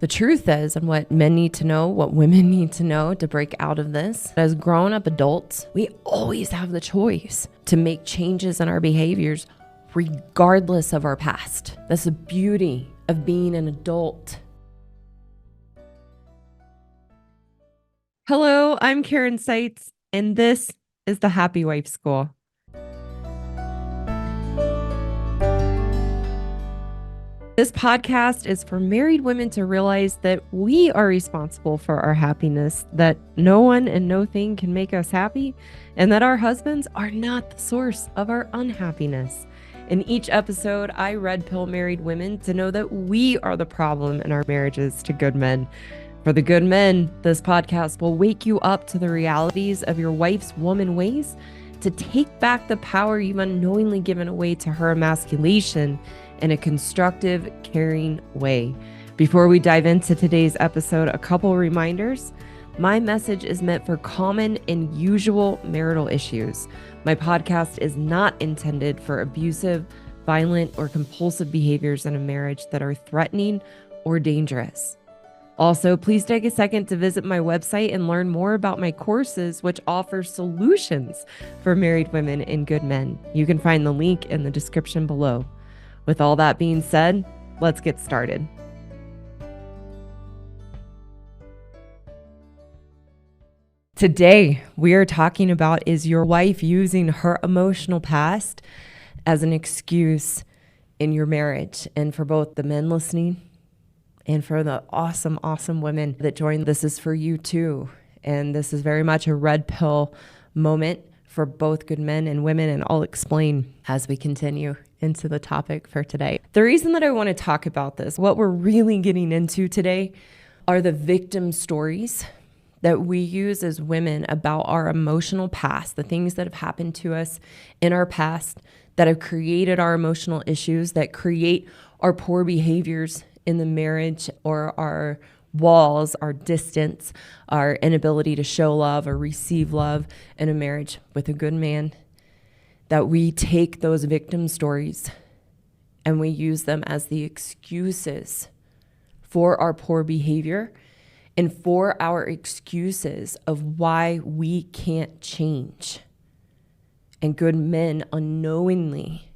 The truth is, and what men need to know, what women need to know to break out of this, as grown up adults, we always have the choice to make changes in our behaviors regardless of our past. That's the beauty of being an adult. Hello, I'm Karen Seitz, and this is the Happy Wife School. This podcast is for married women to realize that we are responsible for our happiness, that no one and no thing can make us happy, and that our husbands are not the source of our unhappiness. In each episode, I red pill married women to know that we are the problem in our marriages to good men. For the good men, this podcast will wake you up to the realities of your wife's woman ways, to take back the power you've unknowingly given away to her emasculation in a constructive, caring way. Before we dive into today's episode, a couple reminders. My message is meant for common and usual marital issues. My podcast is not intended for abusive, violent, or compulsive behaviors in a marriage that are threatening or dangerous. Also, please take a second to visit my website and learn more about my courses, which offer solutions for married women and good men. You can find the link in the description below. With all that being said, let's get started. Today, we are talking about, is your wife using her emotional past as an excuse in your marriage? And for both the men listening and for the awesome, awesome women that joined, this is for you too. And this is very much a red pill moment for both good men and women, and I'll explain as we continue into the topic for today. The reason that I want to talk about this, what we're really getting into today, are the victim stories that we use as women about our emotional past, the things that have happened to us in our past that have created our emotional issues, that create our poor behaviors in the marriage, or our walls, our distance, our inability to show love or receive love in a marriage with a good man. That we take those victim stories and we use them as the excuses for our poor behavior and for our excuses of why we can't change. And good men unknowingly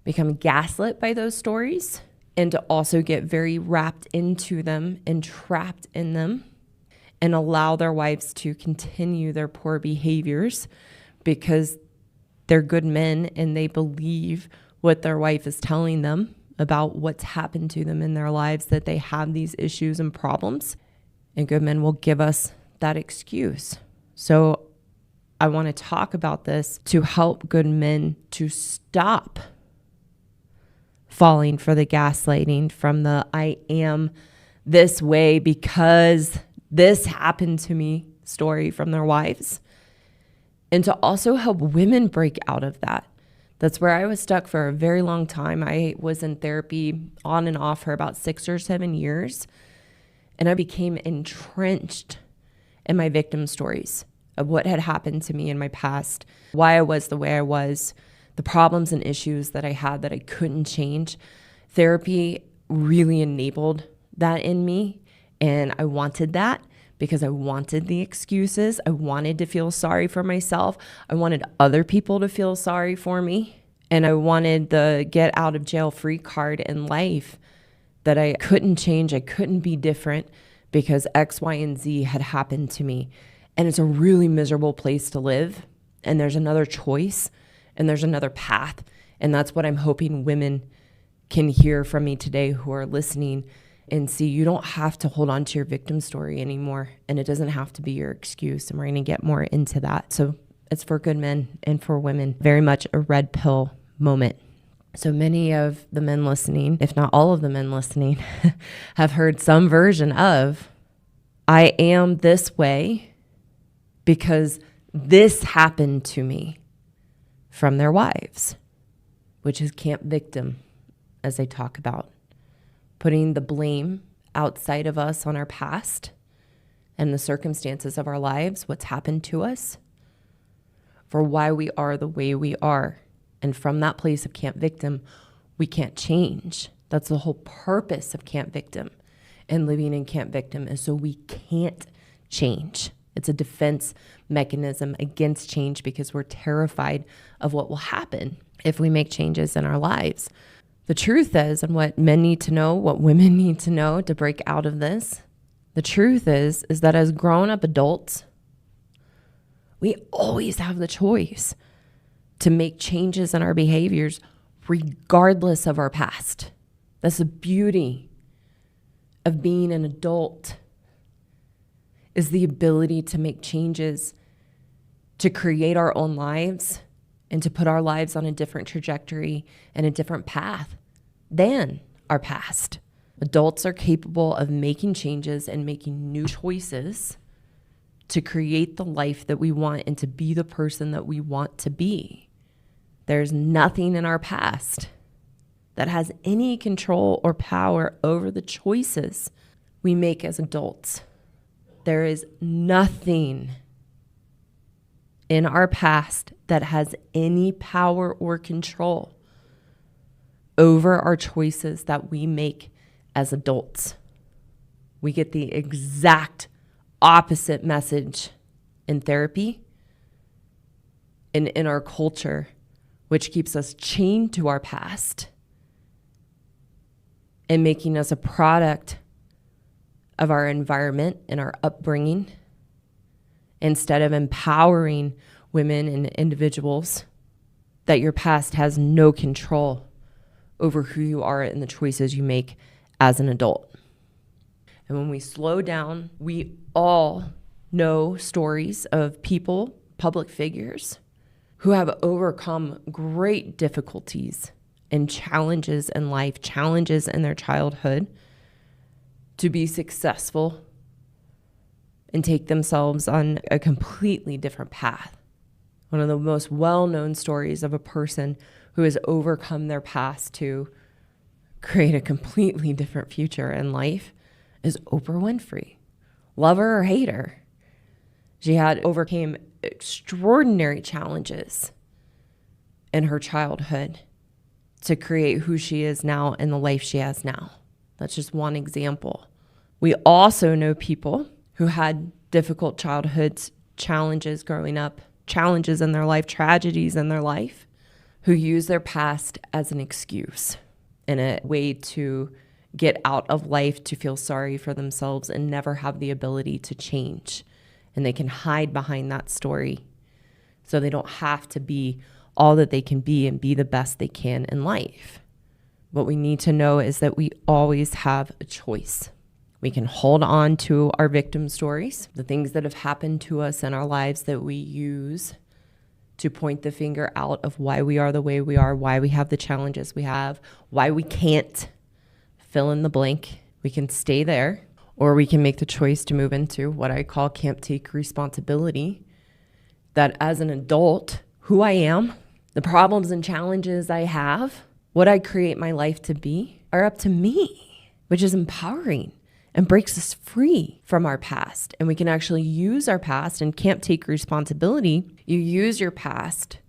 become gaslit by those stories, and to also get very wrapped into them and trapped in them, and allow their wives to continue their poor behaviors because they're good men and they believe what their wife is telling them about what's happened to them in their lives, that they have these issues and problems. And good men will give us that excuse. So I want to talk about this to help good men to stop falling for the gaslighting from the I am this way because this happened to me story from their wives. And to also help women break out of that. That's where I was stuck for a very long time. I was in therapy on and off for about 6 or 7 years. And I became entrenched in my victim stories of what had happened to me in my past, why I was the way I was, the problems and issues that I had that I couldn't change. Therapy really enabled that in me. And I wanted that because I wanted the excuses. I wanted to feel sorry for myself. I wanted other people to feel sorry for me. And I wanted the get out of jail free card in life, that I couldn't change. I couldn't be different because X, Y, and Z had happened to me. And it's a really miserable place to live. And there's another choice. And there's another path. And that's what I'm hoping women can hear from me today who are listening and see you don't have to hold on to your victim story anymore. And it doesn't have to be your excuse. And we're going to get more into that. So it's for good men and for women. Very much a red pill moment. So many of the men listening, if not all of the men listening, have heard some version of, I am this way because this happened to me, from their wives, which is camp victim, as they talk about, putting the blame outside of us on our past and the circumstances of our lives, what's happened to us, for why we are the way we are. And from that place of camp victim, we can't change. That's the whole purpose of camp victim, and living in camp victim is so we can't change. It's a defense mechanism against change because we're terrified of what will happen if we make changes in our lives. The truth is, and what men need to know, what women need to know to break out of this, the truth is that as grown-up adults, we always have the choice to make changes in our behaviors regardless of our past. That's the beauty of being an adult, is the ability to make changes, to create our own lives, and to put our lives on a different trajectory and a different path than our past. Adults are capable of making changes and making new choices to create the life that we want and to be the person that we want to be. There's nothing in our past that has any control or power over the choices we make as adults. There is nothing in our past that has any power or control over our choices that we make as adults. We get the exact opposite message in therapy and in our culture, which keeps us chained to our past and making us a product of our environment and our upbringing, instead of empowering women and individuals that your past has no control over who you are and the choices you make as an adult. And when we slow down, we all know stories of people, public figures, who have overcome great difficulties and challenges in life, challenges in their childhood, to be successful and take themselves on a completely different path. One of the most well-known stories of a person who has overcome their past to create a completely different future in life is Oprah Winfrey. Love her or hate her, she had overcame extraordinary challenges in her childhood to create who she is now and the life she has now. That's just one example. We also know people who had difficult childhoods, challenges growing up, challenges in their life, tragedies in their life, who use their past as an excuse and a way to get out of life, to feel sorry for themselves and never have the ability to change. And they can hide behind that story so they don't have to be all that they can be and be the best they can in life. What we need to know is that we always have a choice. We can hold on to our victim stories, the things that have happened to us in our lives that we use to point the finger out of why we are the way we are, why we have the challenges we have, why we can't fill in the blank. We can stay there, or we can make the choice to move into what I call camp take responsibility, that as an adult, who I am, the problems and challenges I have, what I create my life to be, are up to me, which is empowering and breaks us free from our past. And we can actually use our past and camp take responsibility. You use your past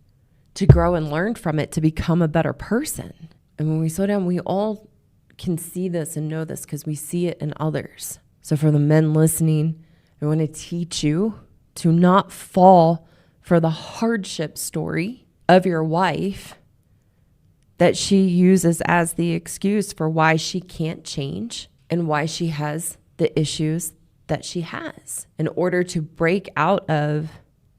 to grow and learn from it to become a better person. And when we slow down, we all can see this and know this because we see it in others. So for the men listening, I want to teach you to not fall for the hardship story of your wife that she uses as the excuse for why she can't change and why she has the issues that she has. In order to break out of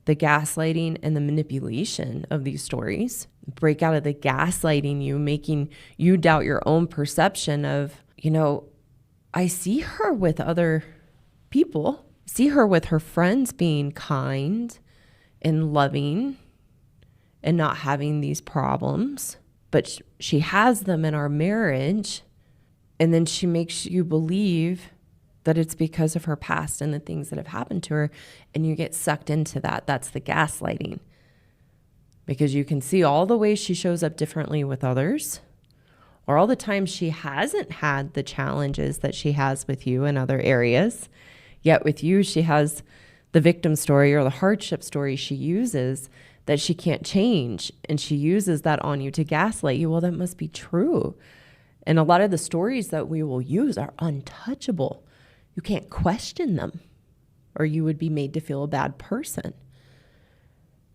the gaslighting and the manipulation of these stories, break out of the gaslighting you, making you doubt your own perception of, I see her with other people, see her with her friends being kind and loving and not having these problems, but she has them in our marriage. And then she makes you believe that it's because of her past and the things that have happened to her. And you get sucked into that. That's the gaslighting. Because you can see all the ways she shows up differently with others, or all the times she hasn't had the challenges that she has with you in other areas. Yet with you, she has the victim story or the hardship story she uses that she can't change. And she uses that on you to gaslight you. Well, that must be true. And a lot of the stories that we will use are untouchable. You can't question them, or you would be made to feel a bad person.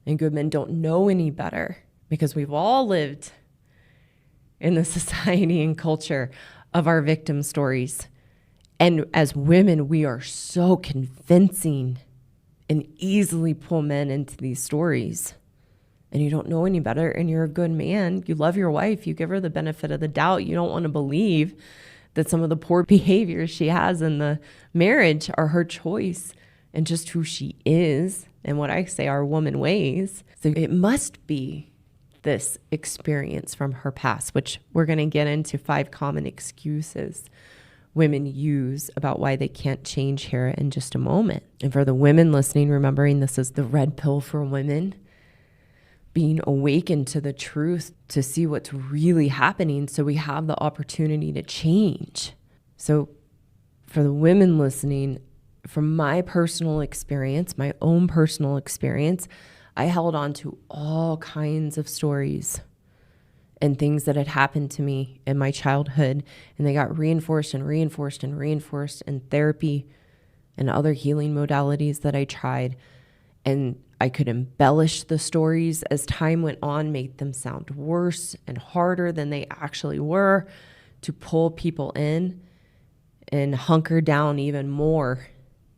And good men don't know any better, because we've all lived in the society and culture of our victim stories. And as women, we are so convincing and easily pull men into these stories. And you don't know any better, and you're a good man. You love your wife. You give her the benefit of the doubt. You don't want to believe that some of the poor behaviors she has in the marriage are her choice and just who she is and what I say are woman ways. So it must be this experience from her past, which we're going to get into 5 common excuses women use about why they can't change here in just a moment. And for the women listening, remembering this is the red pill for women, being awakened to the truth to see what's really happening so we have the opportunity to change. So for the women listening, from my personal experience, my own personal experience, I held on to all kinds of stories and things that had happened to me in my childhood, and they got reinforced and reinforced and reinforced in therapy and other healing modalities that I tried. And I could embellish the stories as time went on, make them sound worse and harder than they actually were, to pull people in and hunker down even more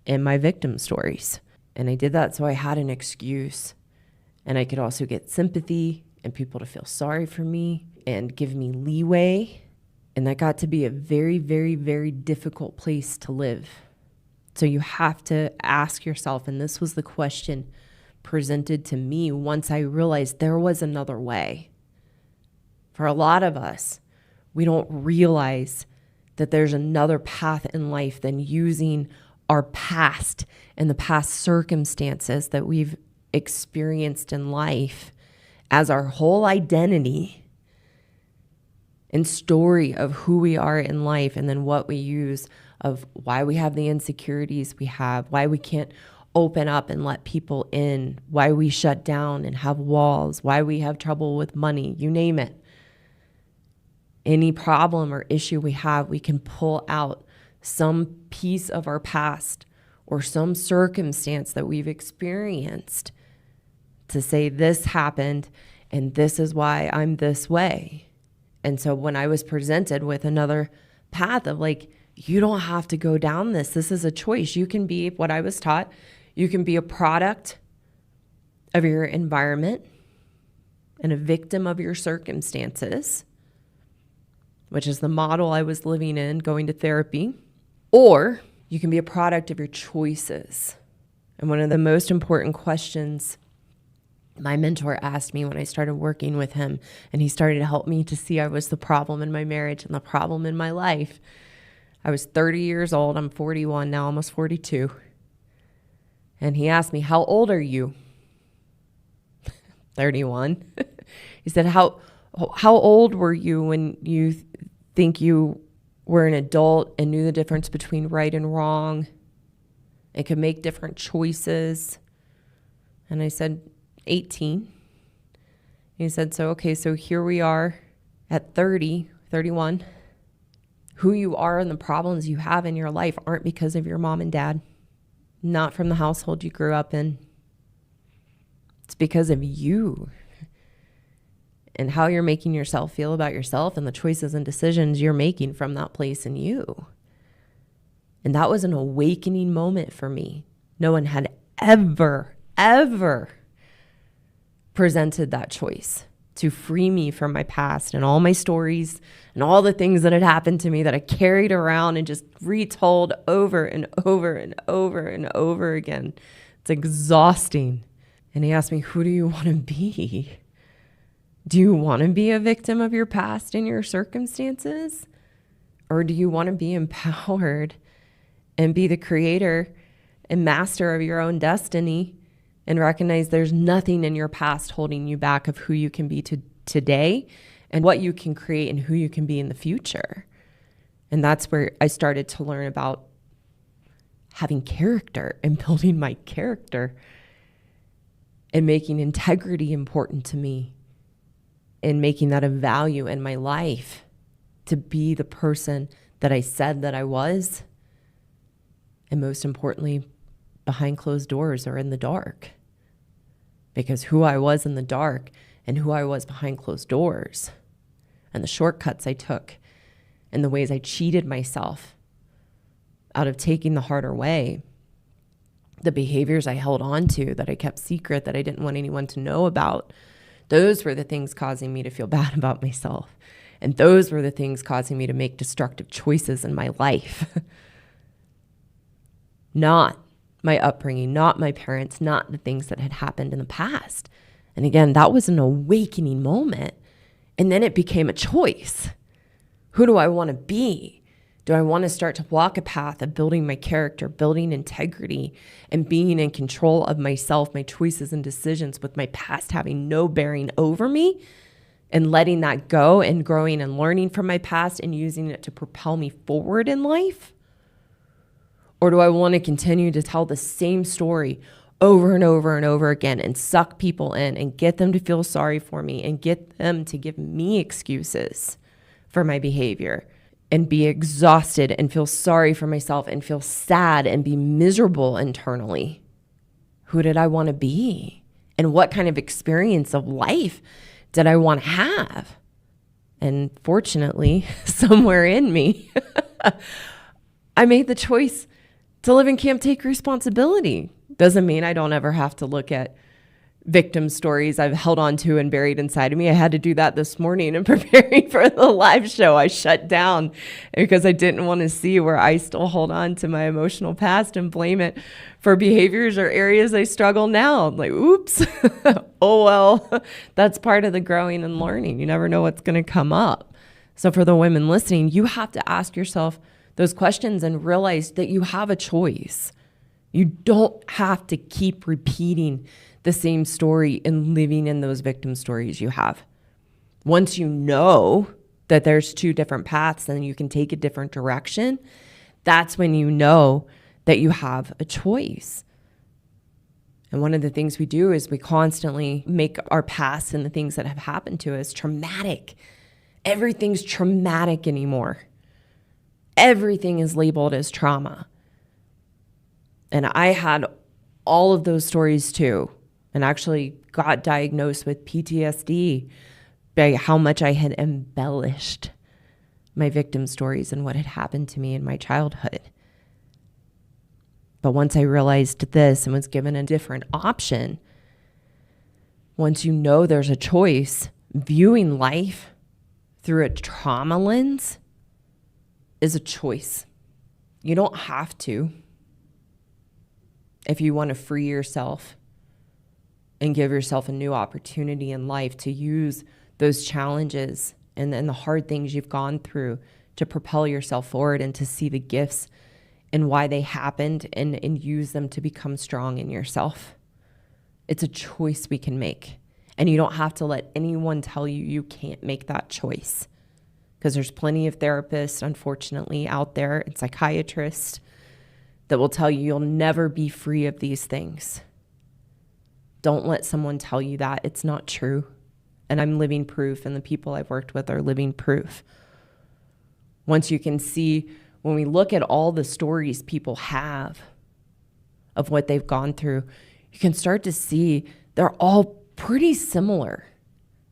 in my victim stories. And I did that so I had an excuse, and I could also get sympathy and people to feel sorry for me and give me leeway. And that got to be a very, very, very difficult place to live. So you have to ask yourself, and this was the question presented to me once I realized there was another way. For a lot of us, we don't realize that there's another path in life than using our past and the past circumstances that we've experienced in life as our whole identity and story of who we are in life, and then what we use of why we have the insecurities we have, why we can't open up and let people in, why we shut down and have walls, why we have trouble with money, you name it. Any problem or issue we have, we can pull out some piece of our past or some circumstance that we've experienced to say this happened and this is why I'm this way. And so when I was presented with another path of like, you don't have to go down this. This is a choice. You can be what I was taught. You can be a product of your environment and a victim of your circumstances, which is the model I was living in, going to therapy. Or you can be a product of your choices. And one of the most important questions my mentor asked me when I started working with him, and he started to help me to see I was the problem in my marriage and the problem in my life. I was 30 years old. I'm 41 now, almost 42. And he asked me, how old are you? 31. He said, how old were you when you think you were an adult and knew the difference between right and wrong and could make different choices? And I said, 18. He said, so here we are at 30, 31. Who you are and the problems you have in your life aren't because of your mom and dad, not from the household you grew up in. It's because of you and how you're making yourself feel about yourself and the choices and decisions you're making from that place in you. And that was an awakening moment for me. No one had ever presented that choice to free me from my past and all my stories and all the things that had happened to me that I carried around and just retold over and over and over and over again. It's exhausting. And he asked me, who do you want to be? Do you want to be a victim of your past and your circumstances? Or do you want to be empowered and be the creator and master of your own destiny and recognize there's nothing in your past holding you back of who you can be today and what you can create and who you can be in the future? And that's where I started to learn about having character and building my character and making integrity important to me and making that a value in my life. to be the person that I said that I was. And most importantly, behind closed doors or in the dark. Because who I was in the dark and who I was behind closed doors and the shortcuts I took and the ways I cheated myself out of taking the harder way, the behaviors I held on to that I kept secret that I didn't want anyone to know about, those were the things causing me to feel bad about myself. And those were the things causing me to make destructive choices in my life. Not my upbringing, not my parents, not the things that had happened in the past. And again, that was an awakening moment. And then it became a choice. Who do I want to be? Do I want to start to walk a path of building my character, building integrity, and being in control of myself, my choices and decisions, with my past having no bearing over me, and letting that go and growing and learning from my past and using it to propel me forward in life? Or do I want to continue to tell the same story over and over and over again and suck people in and get them to feel sorry for me and get them to give me excuses for my behavior and be exhausted and feel sorry for myself and feel sad and be miserable internally? Who did I want to be? And what kind of experience of life did I want to have? And fortunately, somewhere in me, I made the choice to live in Camp Take Responsibility. Doesn't mean I don't ever have to look at victim stories I've held on to and buried inside of me. I had to do that this morning in preparing for the live show. I shut down because I didn't want to see where I still hold on to my emotional past and blame it for behaviors or areas I struggle now. I'm like, oops, oh well, that's part of the growing and learning. You never know what's going to come up. So for the women listening, you have to ask yourself those questions and realize that you have a choice. You don't have to keep repeating the same story and living in those victim stories you have. Once you know that there's two different paths and you can take a different direction, that's when you know that you have a choice. And one of the things we do is we constantly make our past and the things that have happened to us traumatic. Everything's traumatic anymore. Everything is labeled as trauma. And I had all of those stories too, and actually got diagnosed with PTSD by how much I had embellished my victim stories and what had happened to me in my childhood. But once I realized this and was given a different option, once you know there's a choice, viewing life through a trauma lens is a choice. You don't have to. If you want to free yourself and give yourself a new opportunity in life to use those challenges and the hard things you've gone through to propel yourself forward and to see the gifts and why they happened and use them to become strong in yourself. It's a choice we can make. And you don't have to let anyone tell you you can't make that choice. Because there's plenty of therapists, unfortunately, out there and psychiatrists that will tell you you'll never be free of these things. Don't let someone tell you that. It's not true. And I'm living proof, and the people I've worked with are living proof. Once you can see, when we look at all the stories people have of what they've gone through, you can start to see they're all pretty similar.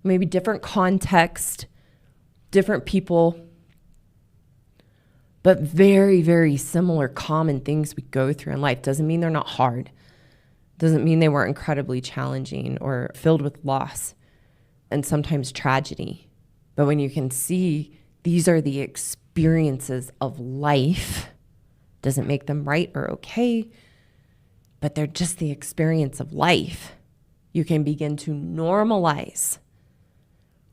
Maybe different context, different people, but very, very similar common things we go through in life. Doesn't mean they're not hard. Doesn't mean they weren't incredibly challenging or filled with loss and sometimes tragedy. But when you can see these are the experiences of life, doesn't make them right or okay, but they're just the experience of life. You can begin to normalize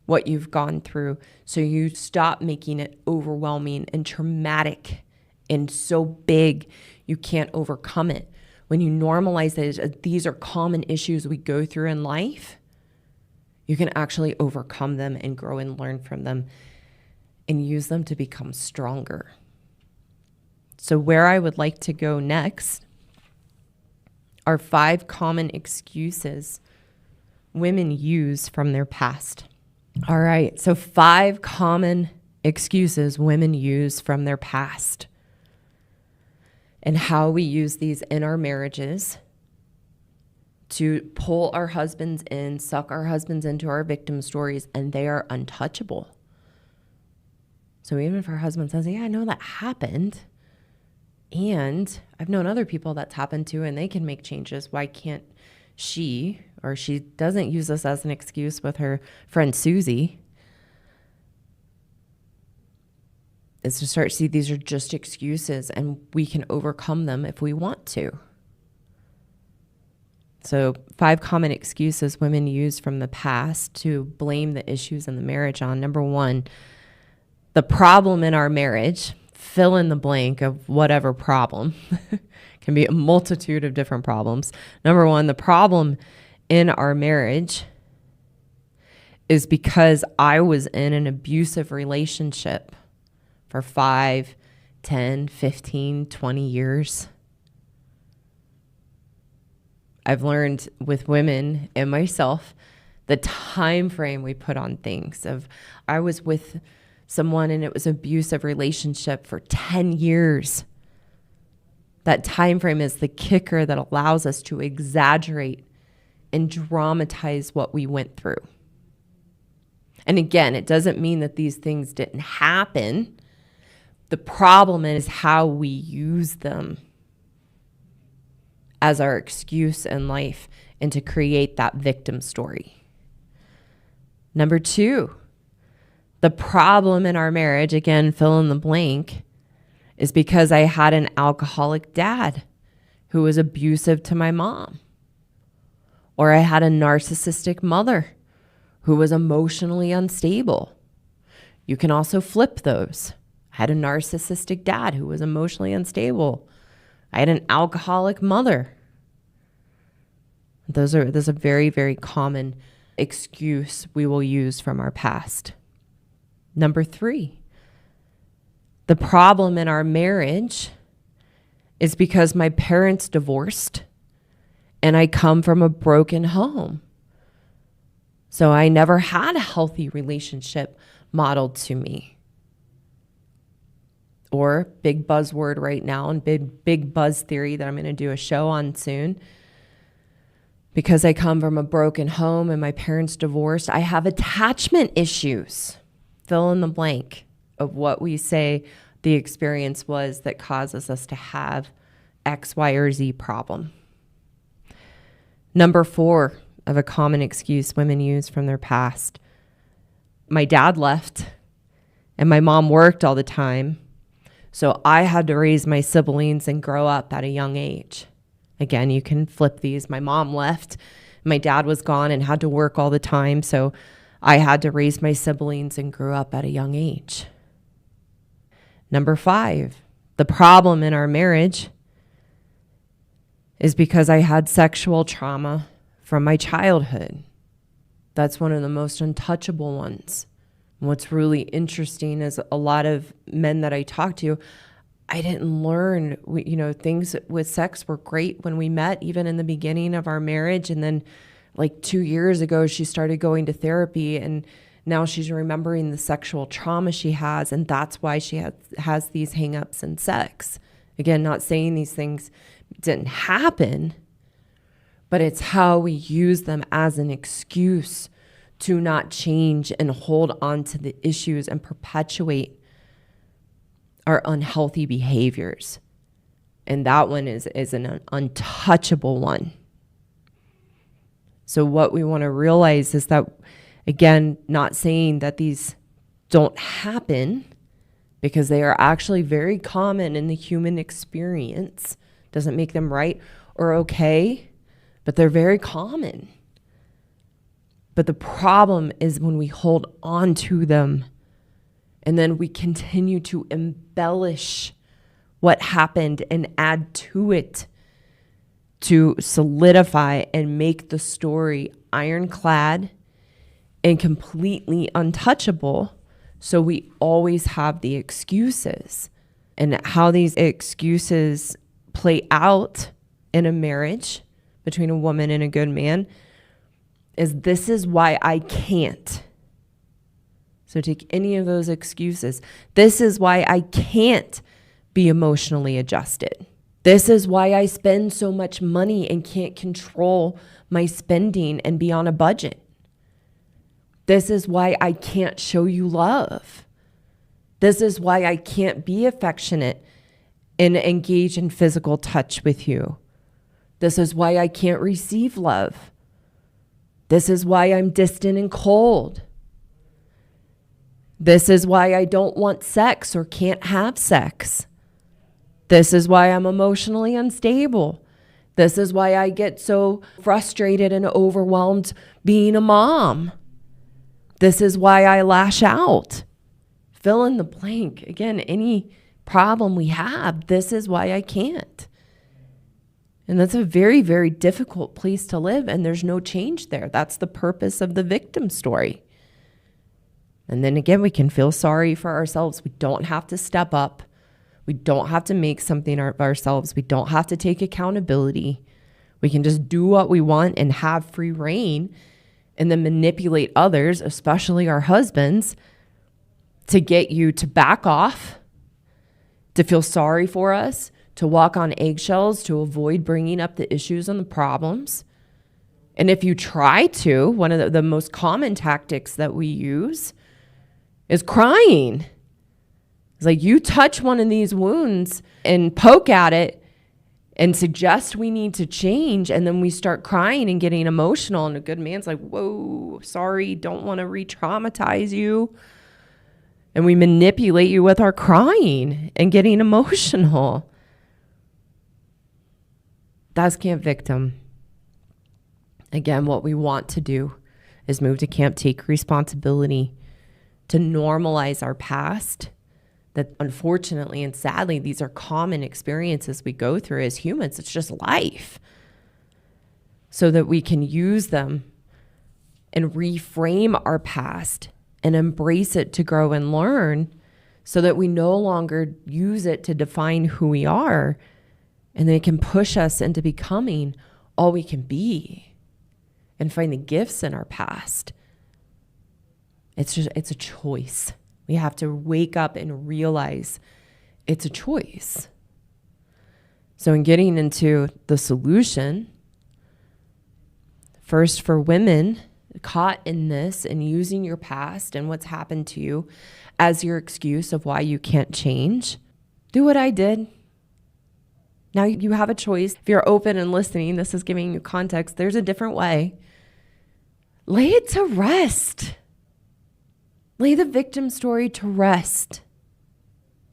what you've gone through so you stop making it overwhelming and traumatic and so big you can't overcome it. When you normalize that these are common issues we go through in life, you can actually overcome them and grow and learn from them and use them to become stronger. So where I would like to go next are 5 common excuses women use from their past. All right, so 5 common excuses women use from their past and how we use these in our marriages to pull our husbands in, suck our husbands into our victim stories, and they are untouchable. So even if our husband says, yeah, I know that happened, and I've known other people that's happened to, and they can make changes, why can't she, or she doesn't use this as an excuse with her friend Susie, is to start to see these are just excuses and we can overcome them if we want to. So 5 common excuses women use from the past to blame the issues in the marriage on. Number 1, the problem in our marriage, fill in the blank of whatever problem. Can be a multitude of different problems. Number 1, the problem in our marriage is because I was in an abusive relationship for 5, 10, 15, 20 years. I've learned with women and myself the time frame we put on things of I was with someone and it was an abusive relationship for 10 years. That time frame is the kicker that allows us to exaggerate and dramatize what we went through. And again, it doesn't mean that these things didn't happen. The problem is how we use them as our excuse in life and to create that victim story. Number 2, the problem in our marriage, again, fill in the blank, is because I had an alcoholic dad who was abusive to my mom. Or I had a narcissistic mother who was emotionally unstable. You can also flip those. I had a narcissistic dad who was emotionally unstable. I had an alcoholic mother. Those are very, very common excuse we will use from our past. Number 3, the problem in our marriage is because my parents divorced and I come from a broken home. So I never had a healthy relationship modeled to me. Or big buzzword right now and big buzz theory that I'm going to do a show on soon. Because I come from a broken home and my parents divorced, I have attachment issues. Fill in the blank of what we say the experience was that causes us to have X, Y, or Z problem. Number 4 of a common excuse women use from their past. My dad left and my mom worked all the time. So I had to raise my siblings and grow up at a young age. Again, you can flip these. My mom left. My dad was gone and had to work all the time. So I had to raise my siblings and grew up at a young age. Number 5, the problem in our marriage is because I had sexual trauma from my childhood. That's one of the most untouchable ones. What's really interesting is a lot of men that I talk to, I didn't learn, things with sex were great when we met, even in the beginning of our marriage. And then like 2 years ago, she started going to therapy and now she's remembering the sexual trauma she has. And that's why she has these hangups in sex. Again, not saying these things didn't happen, but it's how we use them as an excuse to not change and hold on to the issues and perpetuate our unhealthy behaviors. And that one is an untouchable one. So what we want to realize is that, again, not saying that these don't happen, because they are actually very common in the human experience. Doesn't make them right or okay, but they're very common. But the problem is when we hold on to them and then we continue to embellish what happened and add to it to solidify and make the story ironclad and completely untouchable. So we always have the excuses. And how these excuses play out in a marriage between a woman and a good man is this is why I can't. So take any of those excuses. This is why I can't be emotionally adjusted. This is why I spend so much money and can't control my spending and be on a budget. This is why I can't show you love. This is why I can't be affectionate and engage in physical touch with you. This is why I can't receive love. This is why I'm distant and cold. This is why I don't want sex or can't have sex. This is why I'm emotionally unstable. This is why I get so frustrated and overwhelmed being a mom. This is why I lash out. Fill in the blank. Again, any problem we have, this is why I can't. And that's a very, very difficult place to live, and there's no change there. That's the purpose of the victim story. And then again, we can feel sorry for ourselves. We don't have to step up. We don't have to make something of ourselves. We don't have to take accountability. We can just do what we want and have free reign, and then manipulate others, especially our husbands, to get you to back off, to feel sorry for us, to walk on eggshells, to avoid bringing up the issues and the problems. And if you try to, one of the most common tactics that we use is crying. It's like you touch one of these wounds and poke at it and suggest we need to change, and then we start crying and getting emotional, and a good man's like, whoa, sorry, don't want to re-traumatize you. And we manipulate you with our crying and getting emotional. That's Camp Victim. Again, what we want to do is move to Camp Take Responsibility, to normalize our past. That unfortunately and sadly, these are common experiences we go through as humans. It's just life. So that we can use them and reframe our past and embrace it to grow and learn, so that we no longer use it to define who we are, and then it can push us into becoming all we can be and find the gifts in our past. It's a choice. We have to wake up and realize it's a choice. So in getting into the solution, first for women caught in this and using your past and what's happened to you as your excuse of why you can't change, do what I did. Now you have a choice. If you're open and listening, this is giving you context. There's a different way. Lay it to rest. Lay the victim story to rest.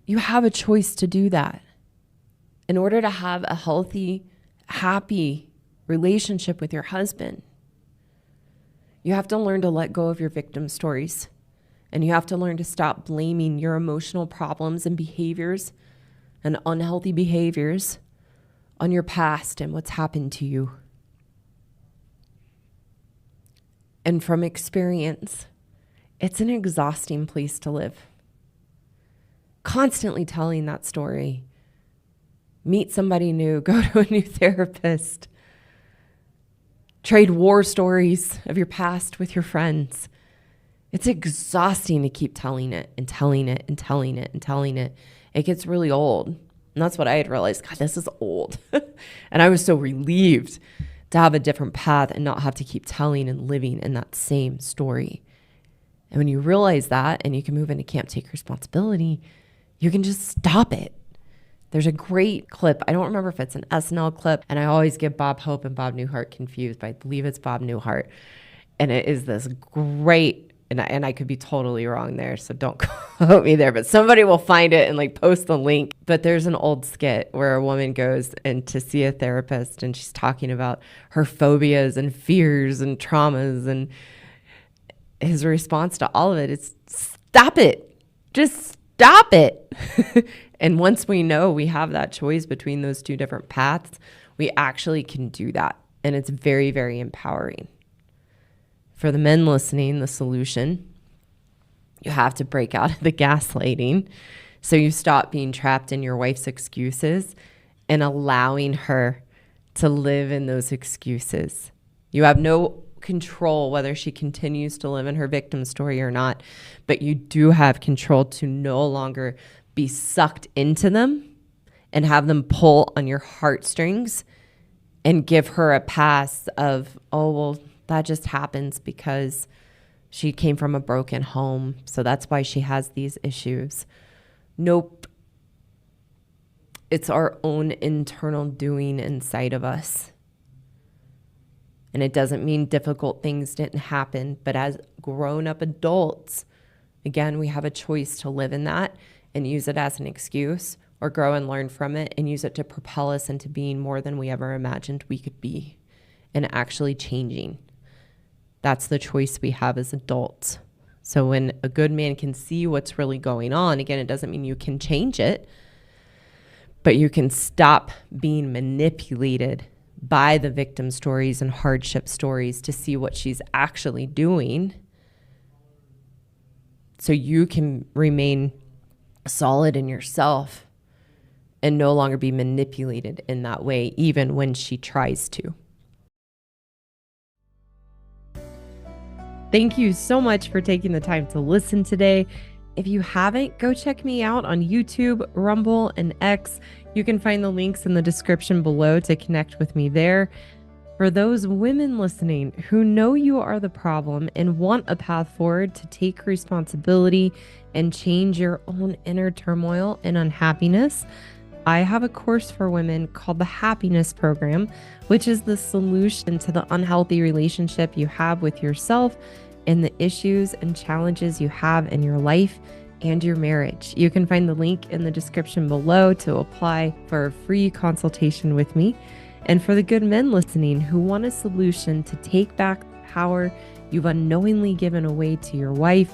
You have a choice to do that. In order to have a healthy, happy relationship with your husband, you have to learn to let go of your victim stories. And you have to learn to stop blaming your emotional problems and behaviors and unhealthy behaviors on your past and what's happened to you. And from experience, it's an exhausting place to live. Constantly telling that story. Meet somebody new, go to a new therapist. Trade war stories of your past with your friends. It's exhausting to keep telling it and telling it and telling it and telling it. It gets really old. And that's what I had realized. God, this is old. And I was so relieved to have a different path and not have to keep telling and living in that same story. And when you realize that and you can move into Camp Take Responsibility, you can just stop it. There's a great clip. I don't remember if it's an SNL clip, and I always get Bob Hope and Bob Newhart confused, but I believe it's Bob Newhart. And it is this great, and I could be totally wrong there, so don't quote me there, but somebody will find it and like post the link. But there's an old skit where a woman goes in to see a therapist, and she's talking about her phobias and fears and traumas, and his response to all of it is, stop it. Just stop it. And once we know we have that choice between those two different paths, we actually can do that. And it's very, very empowering. For the men listening, the solution, you have to break out of the gaslighting. So you stop being trapped in your wife's excuses and allowing her to live in those excuses. You have no control whether she continues to live in her victim story or not, but you do have control to no longer be sucked into them and have them pull on your heartstrings and give her a pass of, oh, well, that just happens because she came from a broken home, so that's why she has these issues. Nope. It's our own internal doing inside of us. And it doesn't mean difficult things didn't happen, but as grown-up adults, again, we have a choice to live in that and use it as an excuse, or grow and learn from it and use it to propel us into being more than we ever imagined we could be and actually changing. That's the choice we have as adults. So when a good man can see what's really going on, again, it doesn't mean you can change it, but you can stop being manipulated by the victim stories and hardship stories to see what she's actually doing, so you can remain solid in yourself and no longer be manipulated in that way, even when she tries to. Thank you so much for taking the time to listen today. If you haven't, go check me out on YouTube, Rumble, and X. You can find the links in the description below to connect with me there. For those women listening who know you are the problem and want a path forward to take responsibility and change your own inner turmoil and unhappiness, I have a course for women called the Happiness Program, which is the solution to the unhealthy relationship you have with yourself and the issues and challenges you have in your life and your marriage. You can find the link in the description below to apply for a free consultation with me. And for the good men listening who want a solution to take back the power you've unknowingly given away to your wife,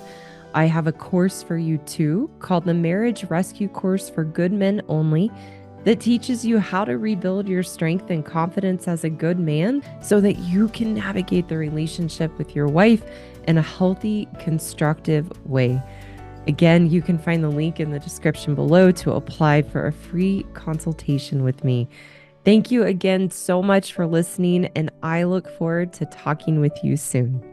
I have a course for you too called the Marriage Rescue Course for Good Men Only that teaches you how to rebuild your strength and confidence as a good man so that you can navigate the relationship with your wife in a healthy, constructive way. Again, you can find the link in the description below to apply for a free consultation with me. Thank you again so much for listening, and I look forward to talking with you soon.